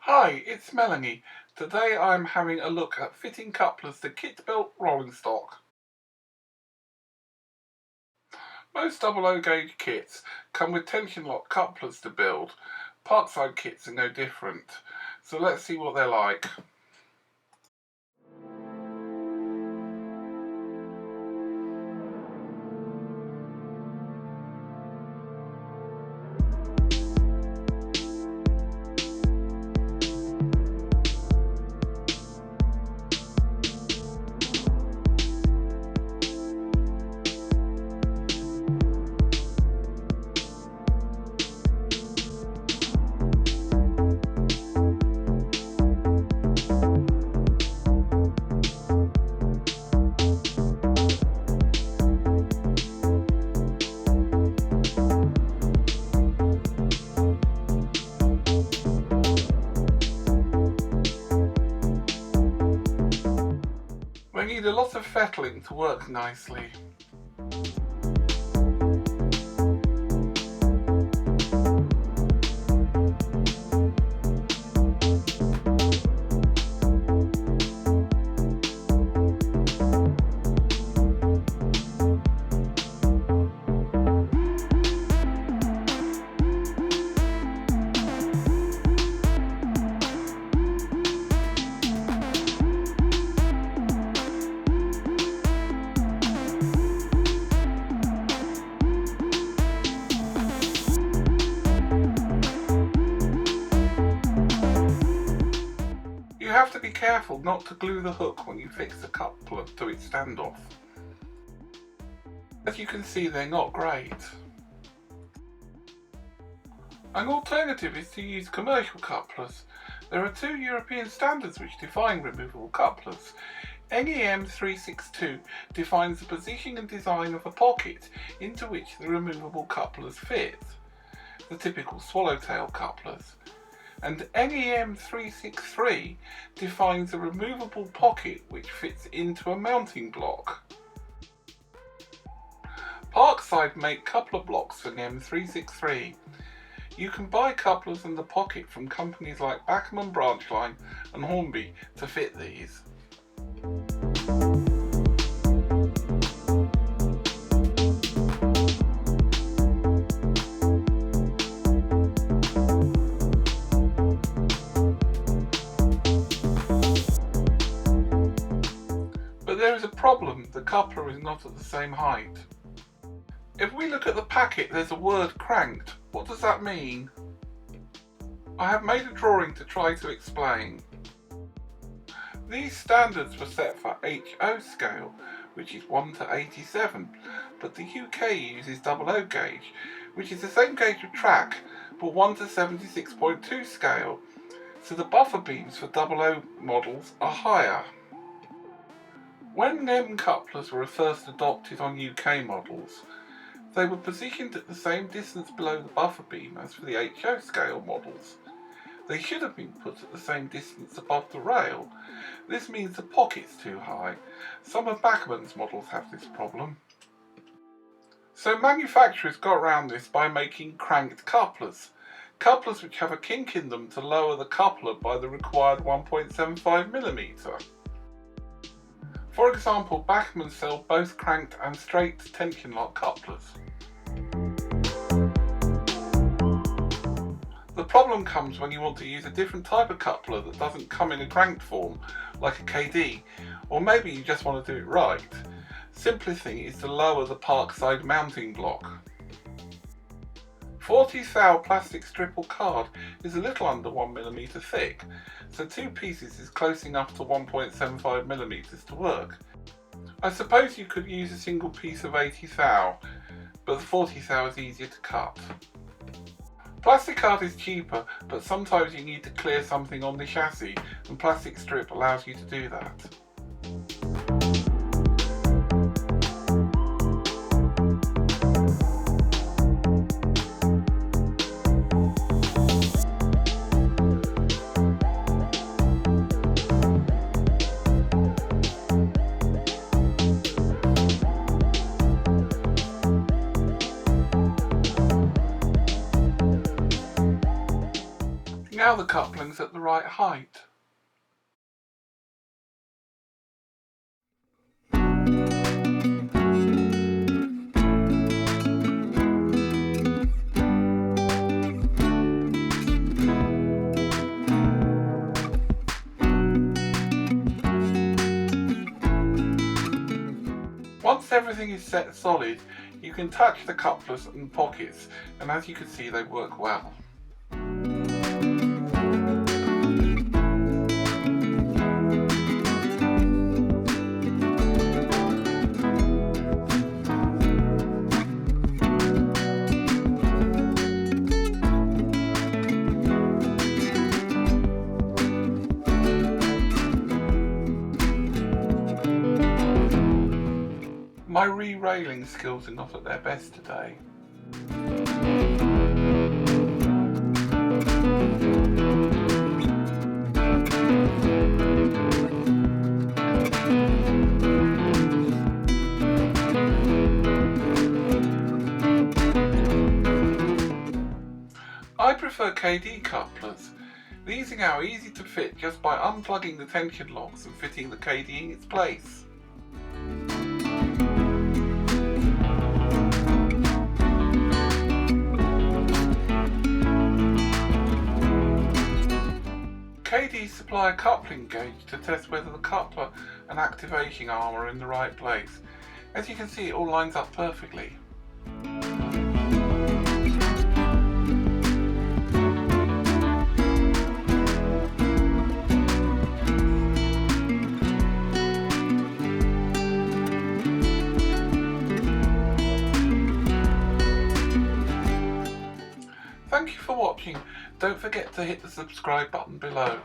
Hi, it's Melanie. Today I'm having a look at fitting couplers to kit belt rolling stock. Most double O gauge kits come with tension lock couplers to build. Parkside kits are no different. So let's see what they're like. We need a lot of fettling to work nicely. You have to be careful not to glue the hook when you fix the coupler to its standoff. As you can see, they're not great. An alternative is to use commercial couplers. There are two European standards which define removable couplers. NEM 362 defines the position and design of a pocket into which the removable couplers fit, the typical swallowtail couplers. And NEM 363 defines a removable pocket which fits into a mounting block. Parkside make coupler blocks for NEM 363. You can buy couplers and the pocket from companies like Bachmann Branchline and Hornby to fit these. But there is a problem, the coupler is not at the same height. If we look at the packet, there's a word cranked. What does that mean? I have made a drawing to try to explain. These standards were set for HO scale, which is 1 to 87, but the UK uses double O gauge, which is the same gauge of track, but 1 to 76.2 scale, so the buffer beams for double O models are higher. When NEM couplers were first adopted on UK models, they were positioned at the same distance below the buffer beam as for the HO scale models. They should have been put at the same distance above the rail. This means the pocket's too high. Some of Bachmann's models have this problem. So manufacturers got around this by making cranked couplers. Couplers which have a kink in them to lower the coupler by the required 1.75mm. For example, Bachmann sell both cranked and straight tension lock couplers. The problem comes when you want to use a different type of coupler that doesn't come in a cranked form, like a Kadee, or maybe you just want to do it right. Simplest thing is to lower the Parkside mounting block. 40 thou plastic strip or card is a little under 1mm thick, so two pieces is close enough to 1.75mm to work. I suppose you could use a single piece of 80 thou, but the 40 thou is easier to cut. Plastic card is cheaper, but sometimes you need to clear something on the chassis, and plastic strip allows you to do that. Now the coupling's at the right height. Once everything is set solid, you can touch the couplers and pockets, and as you can see, they work well. My re-railing skills are not at their best today. I prefer Kadee couplers. These are now easy to fit just by unplugging the tension locks and fitting the Kadee in its place. Kadee supply a coupling gauge to test whether the coupler and activation arm are in the right place. As you can see, it all lines up perfectly. Thank you for watching. Don't forget to hit the subscribe button below.